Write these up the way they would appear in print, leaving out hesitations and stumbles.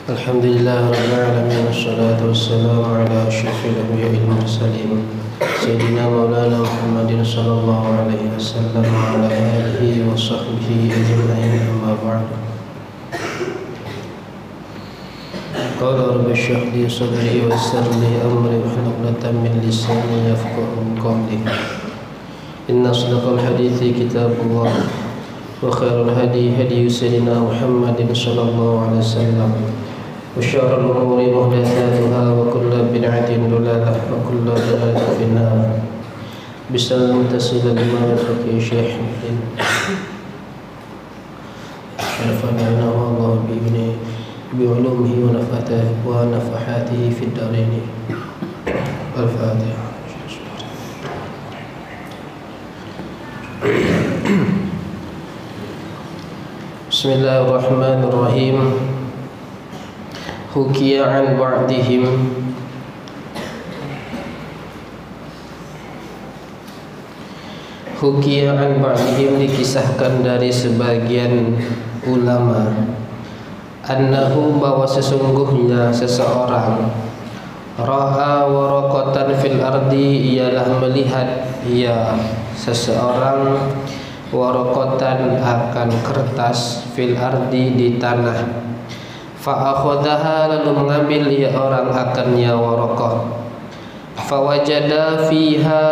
Alhamdulillah Rabbil Alamin. Wassalatu wassalamu ala asyrafil anbiya'i wal mursalin Sayyidina Maulana Muhammadin sallallahu alaihi wasallam wa ala alihi wa sahbihi ajma'in, amma ba'du. Qala rabbi shrah li sadri wa yassir li amri wahlul 'uqdatam min lisani yafqahu qawli. Inna asdaqal hadithi kitabullah wa khairul hadi hadi sayyidina Muhammadin sallallahu alaihi wasallam. وشر الأمور محدثاتها وكل بدعة ضلالة وكل ضلالة في النار. بسم متصل الإمام الفقيه شيخ شرفنا الله بعلومه ونفحاته في الدارين. الفاتحة. بسم الله الرحمن الرحيم. Hukiya an ba'dihim dikisahkan dari sebagian ulama annahu bahwa sesungguhnya seseorang ra'a waraqatan fil ardi, ialah melihat seseorang waraqatan akan kertas fil ardi di tanah. Fa'akhadaha, lalu mengambil orang akannya waraqah. Fawajada fiha,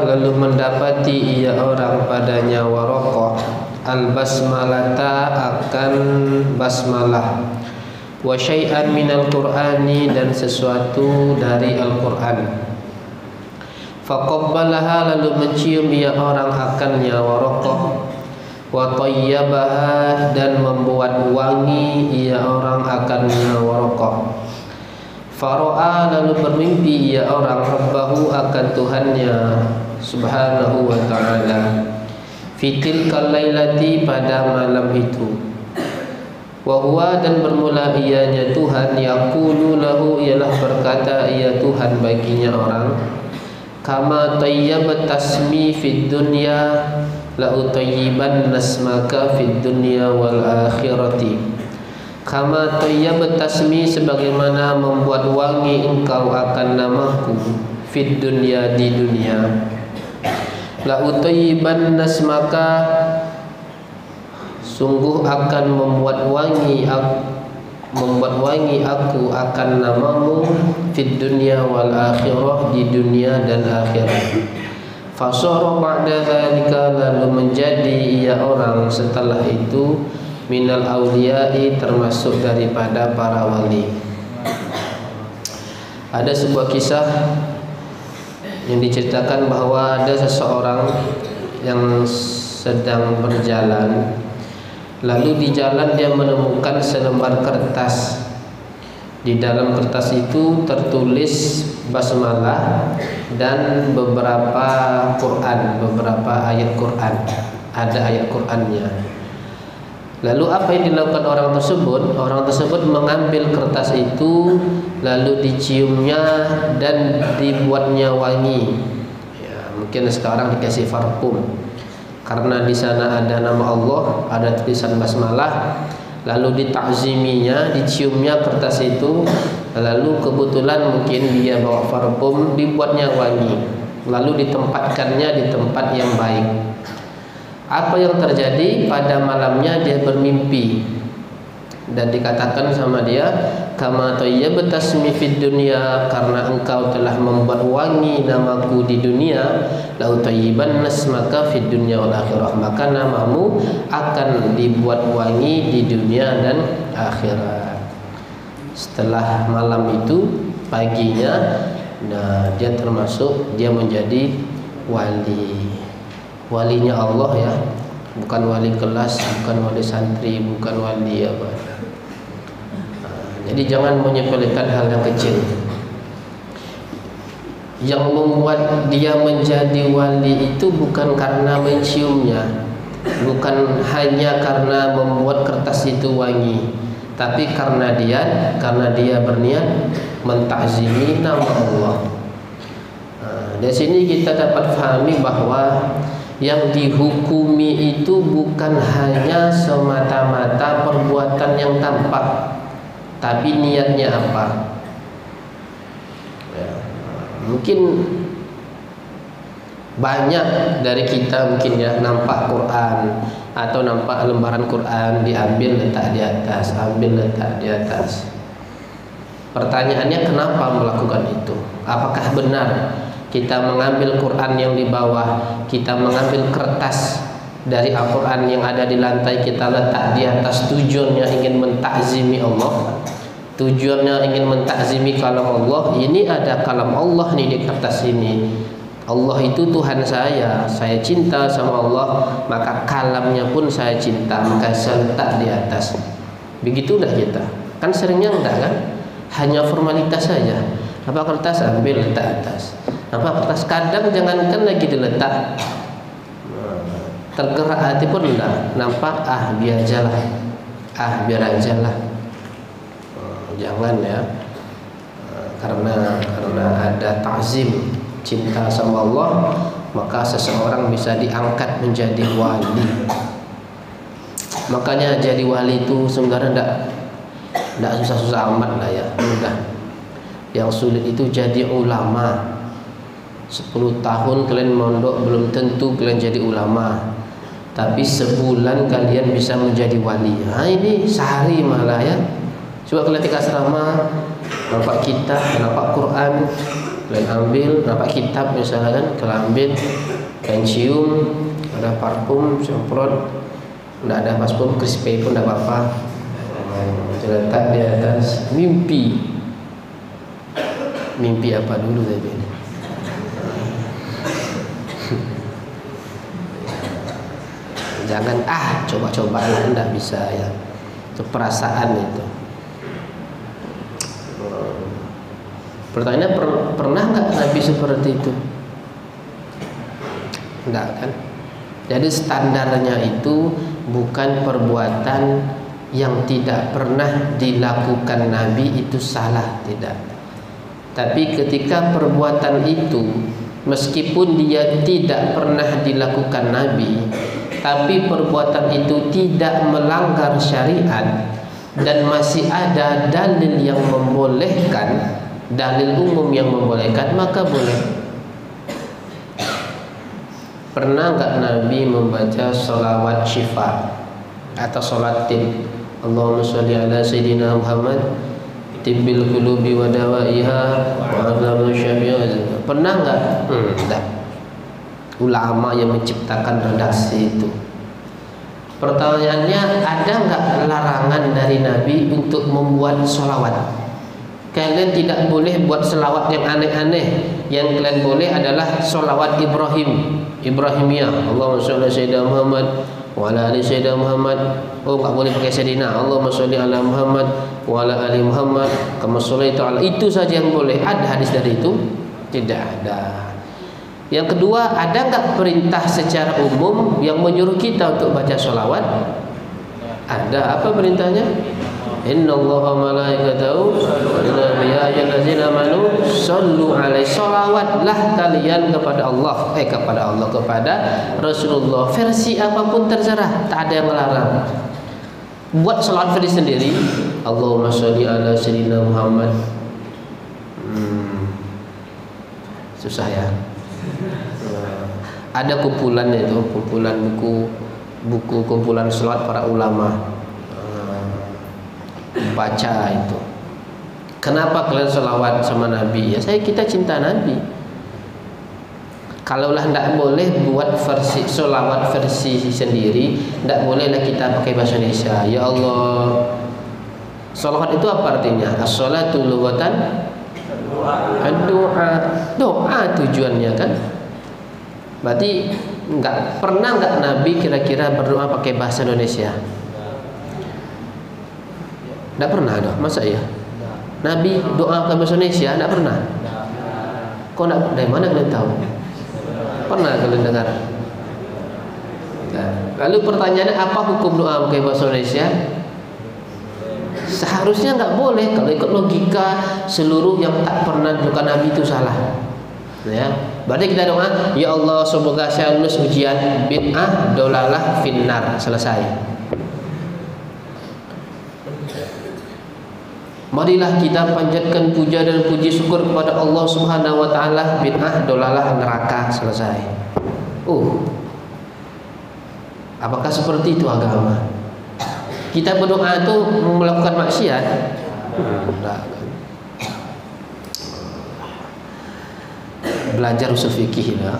lalu mendapati orang padanya waraqah al-basmalata, akan basmalah, wa syai'an minal qur'ani, dan sesuatu dari Al-Qur'an. Faqabbalaha, lalu mencium orang akannya waraqah. Wa tayyabaha, dan membuat wangi orang akannya waraqah. Fara'a, lalu bermimpi orang rabbahu, akan Tuhannya subhanahu wa ta'ala. Fitilkal lailati, pada malam itu. Wa huwa, dan bermula ianya Tuhan, yaqulu lahu, ialah berkata Tuhan baginya orang, kama tayyabat tasmi fid dunya la utayyiban nasmaka fid dunya wal akhirati. Kama tayyabat tasmi, sebagaimana membuat wangi engkau akan namaku fid dunya, di dunia. La utayyiban nasmaka, sungguh akan membuat wangi aku akan namamu fid dunya wal akhirah, di dunia dan akhirat. Fasara ba'da dzalika, lalu menjadi orang setelah itu minal awliya'i, termasuk daripada para wali. Ada sebuah kisah yang diceritakan bahwa ada seseorang yang sedang berjalan, lalu di jalan dia menemukan selembar kertas. Di dalam kertas itu tertulis basmalah dan beberapa ayat Quran. Ada ayat Qurannya. Lalu apa yang dilakukan orang tersebut? Orang tersebut mengambil kertas itu, lalu diciumnya dan dibuatnya wangi. Mungkin sekarang dikasih parfum, karena di sana ada nama Allah, ada tulisan basmalah. Lalu ditakziminya, diciumnya kertas itu. Lalu kebetulan mungkin dia bawa parfum, dibuatnya wangi, lalu ditempatkannya di tempat yang baik. Apa yang terjadi? Pada malamnya dia bermimpi, dan dikatakan sama dia, kama tayyabat tasmi fid dunya, karena engkau telah membuat wangi namaku di dunia, la utayyiban nasmaka fid dunya wal akhirah, maka namamu akan dibuat wangi di dunia dan akhirat. Setelah malam itu, paginya, dia menjadi wali. Walinya Allah, bukan wali kelas, bukan wali santri, bukan wali apa. Jadi jangan menyepelekan hal yang kecil. Yang membuat dia menjadi wali itu bukan karena menciumnya, bukan hanya karena membuat kertas itu wangi, tapi karena dia berniat mentakzimi nama Allah. Dari sini kita dapat fahami bahwa yang dihukumi itu bukan hanya semata-mata perbuatan yang tampak, tapi niatnya apa? Ya, mungkin banyak dari kita mungkin ya nampak Quran atau nampak lembaran Quran diambil letak di atas, ambil letak di atas. Pertanyaannya, kenapa melakukan itu? Apakah benar kita mengambil Quran yang di bawah, kita mengambil kertas dari Al-Quran yang ada di lantai, kita letak di atas, tujuannya ingin mentakzimi Allah, tujuannya ingin mentakzimi kalam Allah? Ini ada kalam Allah nih di kertas ini. Allah itu Tuhan saya cinta sama Allah, maka kalamnya pun saya cinta, maka saya letak di atas. Begitulah kita. Kan seringnya enggak kan? Hanya formalitas saja. Apa kertas ambil letak atas. Apa kertas, kadang jangankan lagi diletak, tergerak hati pun enggak. Nampak, biar ajalah. Biar ajalah. Jangan ya. Karena ada ta'zim, cinta sama Allah, maka seseorang bisa diangkat menjadi wali. Makanya jadi wali itu sebenarnya tidak susah-susah amat lah ya, mudah. Yang sulit itu jadi ulama. 10 tahun kalian mondok belum tentu kalian jadi ulama, tapi sebulan kalian bisa menjadi wali. Ini sehari malah ya. Coba kalian ke asrama, nampak kitab, nampak Quran, kalian ambil, nampak kitab misalnya kan, kalian ambil, kalian cium, ada parfum, semprot, tidak ada parfum, crispy pun tidak apa-apa, letak di atas. Mimpi apa dulu tadi? Jangan coba-coba lah, tidak bisa ya. Itu perasaan itu. Pertanyaannya, pernah nggak Nabi seperti itu? Enggak kan? Jadi standarnya itu bukan perbuatan yang tidak pernah dilakukan Nabi itu salah, tidak. Tapi ketika perbuatan itu meskipun dia tidak pernah dilakukan Nabi, tapi perbuatan itu tidak melanggar syariat dan masih ada dalil yang membolehkan, dalil umum yang membolehkan, maka boleh. Pernah nggak Nabi membaca sholawat syifa atau sholat tib? Allahumma sholli ala sayyidina Muhammad tibbil qulubi wa dawaiha wa adzabu syafi'ah. Pernah nggak? Enggak. Ulama yang menciptakan redaksi itu. Pertanyaannya, ada nggak larangan dari Nabi untuk membuat sholawat? Kalian tidak boleh buat selawat yang aneh-aneh. Yang kalian boleh adalah sholawat Ibrahimiyah. Allahumma sholli ala sayyidina Muhammad wa ala ali sayyidina Muhammad. Oh, enggak boleh pakai sayyidina. Allahumma sholli ala Muhammad wa ala ali Muhammad kama shallaita ala. Itu saja yang boleh. Ada hadis dari itu? Tidak ada. Yang kedua, ada enggak perintah secara umum yang menyuruh kita untuk baca sholawat? Ada. Apa perintahnya? Inna Allaha malaikatahu ya ayyuhallazina amanu shallu alaihi. Sholawatlah kalian kepada Allah, kepada Rasulullah. Versi apapun terserah, tak ada yang melarang. Buat sholawat versi sendiri, Allahumma sholli ala sayyidina Muhammad. Susah ya. Ada kumpulan itu, kumpulan buku kumpulan sholawat para ulama. Baca itu. Kenapa kalian selawat sama Nabi? Ya kita cinta Nabi. Kalaulah tidak boleh buat versi selawat versi sendiri, tidak bolehlah kita pakai bahasa Indonesia. Ya Allah. Selawat itu apa artinya? As-sholatu lughatan doa. Doa tujuannya kan. Berarti pernah nggak Nabi kira-kira berdoa pakai bahasa Indonesia? Tidak pernah dong, masa ya? Nabi doa ke bahasa Indonesia? Tidak pernah. Kok dari mana kalian tahu? Pernah kalian dengar? Lalu pertanyaannya, apa hukum doa ke bahasa Indonesia? Seharusnya nggak boleh. Kalau ikut logika, seluruh yang tak pernah dilakukan Nabi itu salah. Ya, berarti kita doa, ya Allah semoga saya lulus ujian bid'ah dolalah finnar, selesai. Marilah kita panjatkan puja dan puji syukur kepada Allah Subhanahu wa taala. Bid'ah dolalah neraka, selesai. Apakah seperti itu agama? Kita berdoa itu melakukan maksiat? Enggak. Belajar usul fikih lah.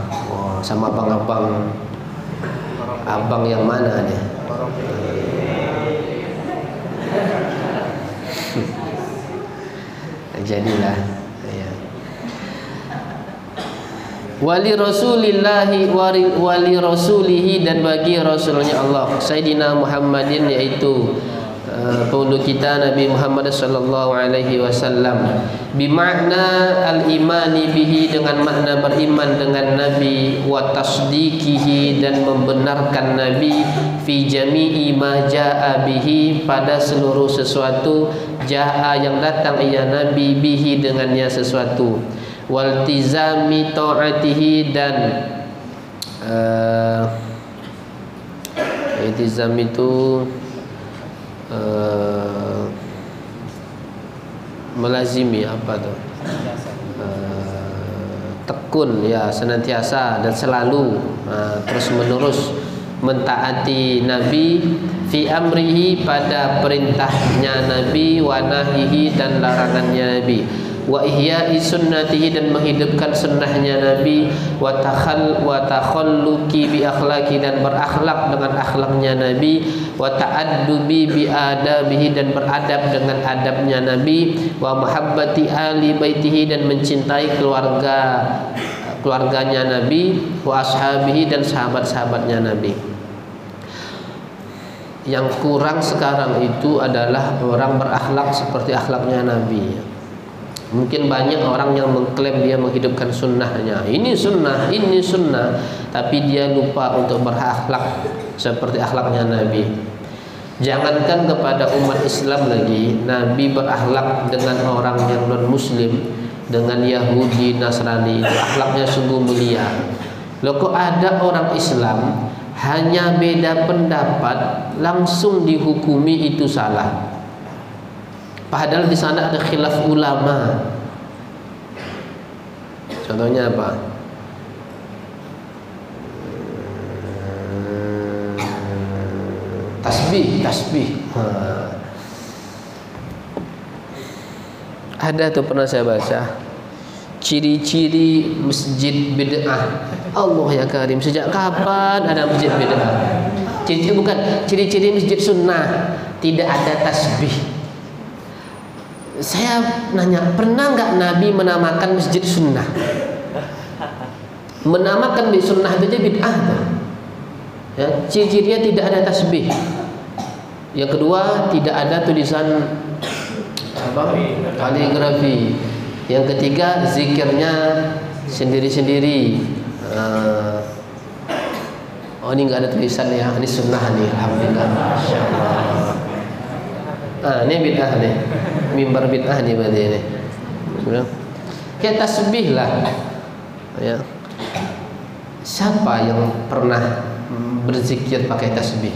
Sama abang-abang yang mana nih? Jadilah ya. Wali rasulillahi wali rasulihi, dan bagi rasulnya Allah Sayyidina Muhammadin, yaitu penduduk kita Nabi Muhammad sallallahu alaihi wasallam, bimakna al-imani bihi, dengan makna beriman dengan Nabi, wa tasdiqihi, dan membenarkan Nabi, fi jami'i ma jaa bihi, pada seluruh sesuatu jaa yang datang ia Nabi, bihi dengannya sesuatu, waltizami ta'atihi, dan iltizam itu melazimi apa tuh? Tekun ya, senantiasa dan selalu terus menerus mentaati Nabi, fi amrihi, pada perintahnya Nabi, wa nahyihi, dan larangannya Nabi, wa ihya'i sunnatihi, dan menghidupkan sunnahnya Nabi, wa takhalluqi bi akhlaqi, dan berakhlak dengan akhlaknya Nabi, wa ta'addubi bi adabihi, dan beradab dengan adabnya Nabi, wa mahabbati ali baitihi, dan mencintai keluarganya Nabi, wa ashabihi, dan sahabat-sahabatnya Nabi. Yang kurang sekarang itu adalah orang berakhlak seperti akhlaknya Nabi. Mungkin banyak orang yang mengklaim dia menghidupkan sunnahnya, ini sunnah, tapi dia lupa untuk berakhlak seperti akhlaknya Nabi. Jangankan kepada umat Islam lagi, Nabi berakhlak dengan orang yang non muslim, dengan Yahudi, Nasrani, akhlaknya sungguh mulia. Loh, kok ada orang Islam hanya beda pendapat langsung dihukumi itu salah, padahal di sana ada khilaf ulama. Contohnya apa? Tasbih. Ada tuh, pernah saya baca ciri-ciri masjid bid'ah. Allah ya Karim, sejak kapan ada masjid bid'ah? Ciri-ciri masjid sunnah, tidak ada tasbih. Saya nanya, pernah nggak Nabi menamakan masjid sunnah? Menamakan masjid sunnah itu aja bid'ah. Ya, ciri-cirinya tidak ada tasbih. Yang kedua, tidak ada tulisan kaligrafi. Yang ketiga, zikirnya sendiri-sendiri. Oh, ini nggak ada tulisan ya, ini sunnah nih, alhamdulillah, insyaallah. Ini bid'ah nih, mimbar bid'ah nih berarti ini. Kayak tasbih lah. Ya. Siapa yang pernah berzikir pakai tasbih?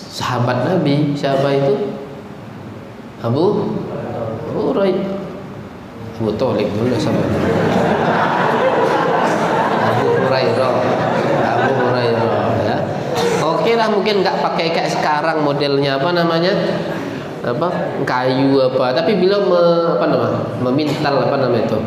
Sahabat Nabi. Siapa itu? Abu Thalib dulu sama Abu Hurairah ya. Oke lah, mungkin nggak pakai kayak sekarang modelnya apa namanya, kayu tapi beliau memintal itu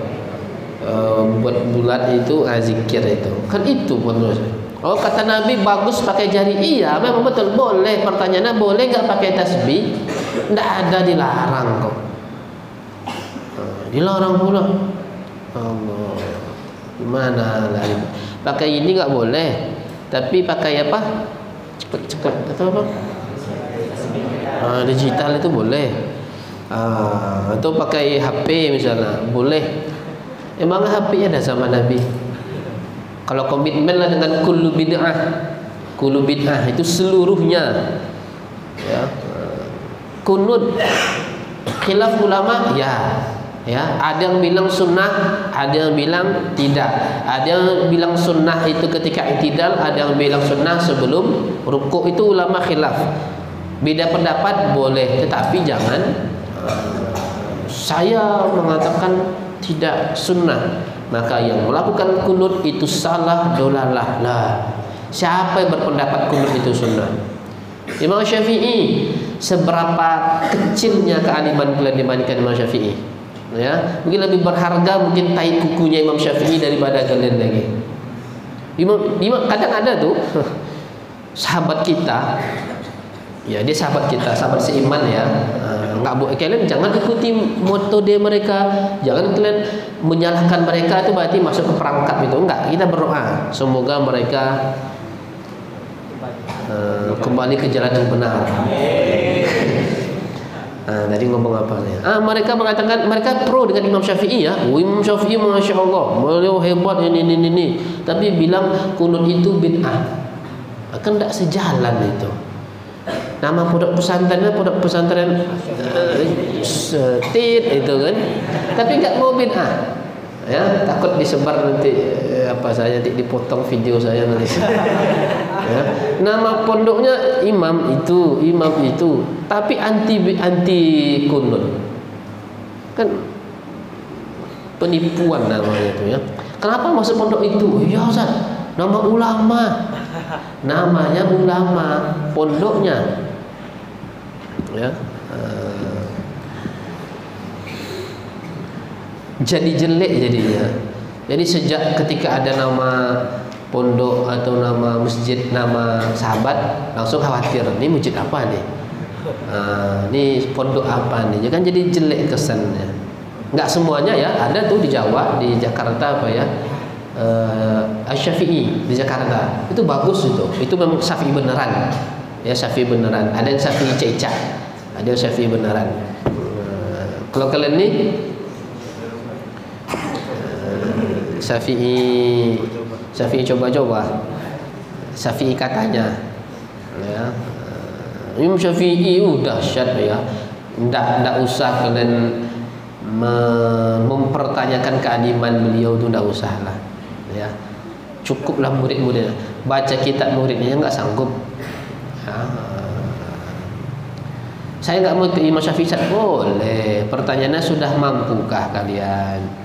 buat bulat itu, zikir itu kan, itu menurut saya. Oh, kata Nabi bagus pakai jari. Iya, memang betul, boleh. Pertanyaannya, boleh nggak pakai tasbih? Nggak ada, dilarang kok. Dilarang pula. Allah, gimana lagi? Pakai ini nggak boleh, tapi pakai apa? Cepet atau apa? Digital itu boleh. Atau pakai HP misalnya, boleh. Emang HP-nya ada sama Nabi? Kalau komitmen lah dengan kullu bid'ah itu seluruhnya. Ya. Kunut khilaf ulama, ya. Ada yang bilang sunnah, ada yang bilang tidak. Ada yang bilang sunnah itu ketika i'tidal, ada yang bilang sunnah sebelum rukuk. Itu ulama khilaf. Beda pendapat boleh, tetapi jangan Saya mengatakan tidak sunnah, maka yang melakukan kunut itu salah, dolalah. Lah, siapa yang berpendapat kunut itu sunnah? Imam Syafi'i. Seberapa kecilnya kealiman kalian dibandingkan Imam Syafi'i? Ya, mungkin lebih berharga mungkin tai kukunya Imam Syafi'i daripada kalian lagi. Imam kadang ada tuh sahabat kita, ya dia sahabat kita, sahabat seiman ya. Nggak boleh kalian jangan ikuti metode mereka, jangan kalian menyalahkan mereka, itu berarti masuk ke perangkap itu. Enggak, kita berdoa semoga mereka kembali ke jalan yang benar. Tadi ngomong apa nih? Mereka mengatakan mereka pro dengan Imam Syafi'i ya. Imam Syafi'i masya Allah, beliau hebat ini. Tapi bilang kunut itu bid'ah. Kan tidak sejalan itu. Nama pondok pesantren setit itu kan. Tapi nggak mau bid'ah. Ya, takut disebar nanti saya nanti dipotong video saya nanti. Ya. Nama pondoknya imam itu, tapi anti kunut. Kan penipuan namanya itu ya. Kenapa masuk pondok itu? Ya Ustaz, nama ulama. Namanya ulama, pondoknya. Ya. Jadi jelek jadinya. Jadi sejak ketika ada nama pondok atau nama masjid, nama sahabat, langsung khawatir, ini masjid apa nih? Ini pondok apa nih? Kan jadi jelek kesannya. Enggak semuanya ya, ada tuh di Jawa, di Jakarta apa ya? Asy-Syafi'i di Jakarta. Itu bagus itu. Itu memang Syafi'i beneran. Ya, Syafi'i beneran. Ada yang Syafi'i cecak, ada yang Syafi'i beneran. Kalau kalian nih Syafi'i coba-coba, Syafi'i katanya, ya. Imam Syafi'i dahsyat ya. Ndak usah kalian mempertanyakan kealiman beliau itu, ndak usah lah. Ya. Cukuplah murid-muridnya baca kitab muridnya nggak sanggup. Ya. Saya nggak mau ke Imam Syafi'i, boleh. Pertanyaannya sudah mampukah kalian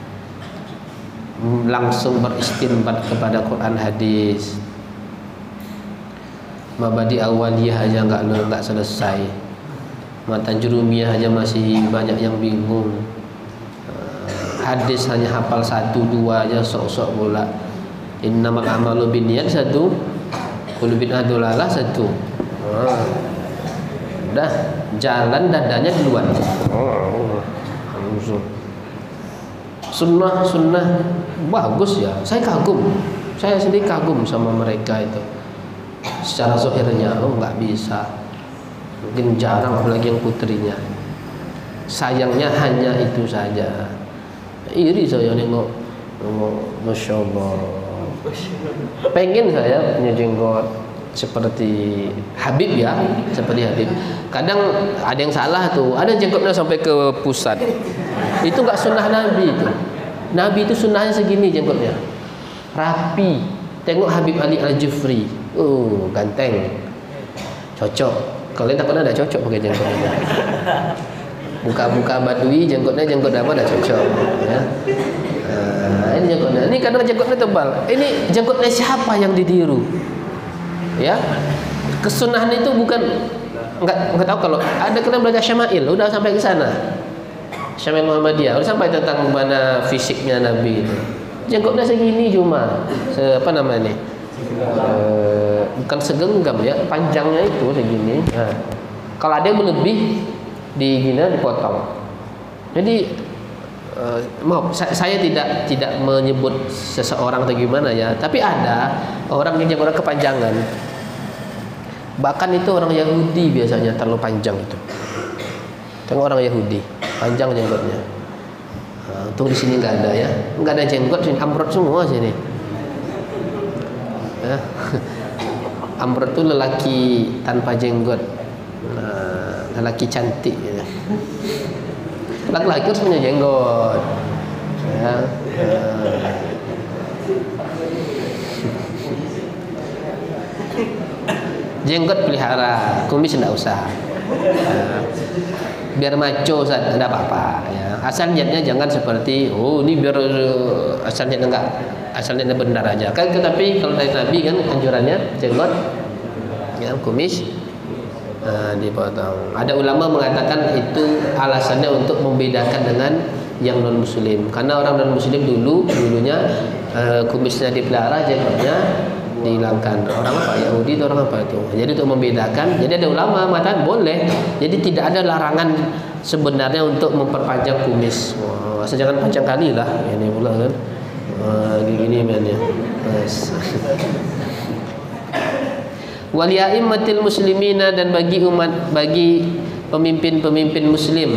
langsung beristinbat kepada Quran hadis? Mabadi awaliyah aja nggak selesai, matan jurumiyah aja masih banyak yang bingung. Hadis hanya hafal 1-2 aja sok-sok pula. Innamal a'malu binniyat 1, kullu bid'ah dolalah 1. Udah jalan dadanya duluan. Sunnah bagus ya. Saya sendiri kagum sama mereka itu. Secara zahirnya nggak bisa, mungkin jarang apalagi yang putrinya. Sayangnya hanya itu saja. Iri saya nengok, masya Allah. Pengen saya punya jenggot seperti Habib ya, seperti Habib. Kadang ada yang salah tuh, ada jenggotnya sampai ke pusat. Itu nggak sunnah Nabi itu. Nabi itu sunnahnya segini jenggotnya, rapi. Tengok Habib Ali Al-Jufri, ganteng, cocok. Kalian takutnya ada cocok pakai jenggotnya. Buka badui, jenggot apa dah cocok. Ya. Ini jenggotnya. Ini kadang jenggotnya tebal. Ini jenggotnya siapa yang ditiru? Ya, kesunahan itu bukan nggak tahu kalau ada kalian belajar Syama'il, udah sampai ke sana. Syama'il Muhammadiyah, udah sampai tentang mana fisiknya Nabi itu. Jenggotnya segini cuma, apa namanya nih? Bukan segenggam ya, panjangnya itu segini. Nah, kalau ada yang melebih dipotong. Jadi maaf, saya tidak menyebut seseorang atau gimana ya, tapi ada orang yang jenggotnya kepanjangan. Bahkan itu orang Yahudi biasanya terlalu panjang itu. Tengok orang Yahudi, panjang jenggotnya. Tuh di sini nggak ada ya, nggak ada jenggot, sini amrot semua sini. Ya. Amrot itu lelaki tanpa jenggot, lelaki cantik. Ya. Laki-laki harus punya jenggot. Ya. Jenggot pelihara, kumis tidak usah. biar maco Ustaz, tidak apa-apa ya. Asal niatnya jangan seperti oh ini biar asal niatnya enggak, asal niatnya benar aja. Kan tetapi kalau dari Nabi kan anjurannya jenggot ya, kumis dipotong. Ada ulama mengatakan itu alasannya untuk membedakan dengan yang non muslim. Karena orang non muslim dulunya kumisnya dipelihara, jenggotnya dihilangkan. Orang apa? Yahudi itu orang apa itu? Jadi untuk membedakan, jadi ada ulama mengatakan boleh. Jadi tidak ada larangan sebenarnya untuk memperpanjang kumis. Asal jangan panjang kali lah. Ini pula kan. Gini mainnya. Waliaimatil muslimina, dan bagi umat, bagi pemimpin-pemimpin muslim.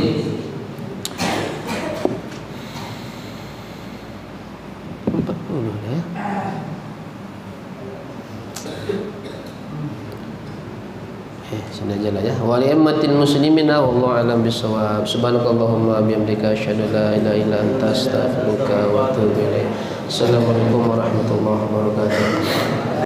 Sini aja lah ya. Waliaimatil muslimina wallahu a'lam bissawab. Subhanakallahumma bihamdika asyhadu an la ilaha illa anta astaghfiruka wa atubu ilaik. Assalamualaikum warahmatullahi wabarakatuh.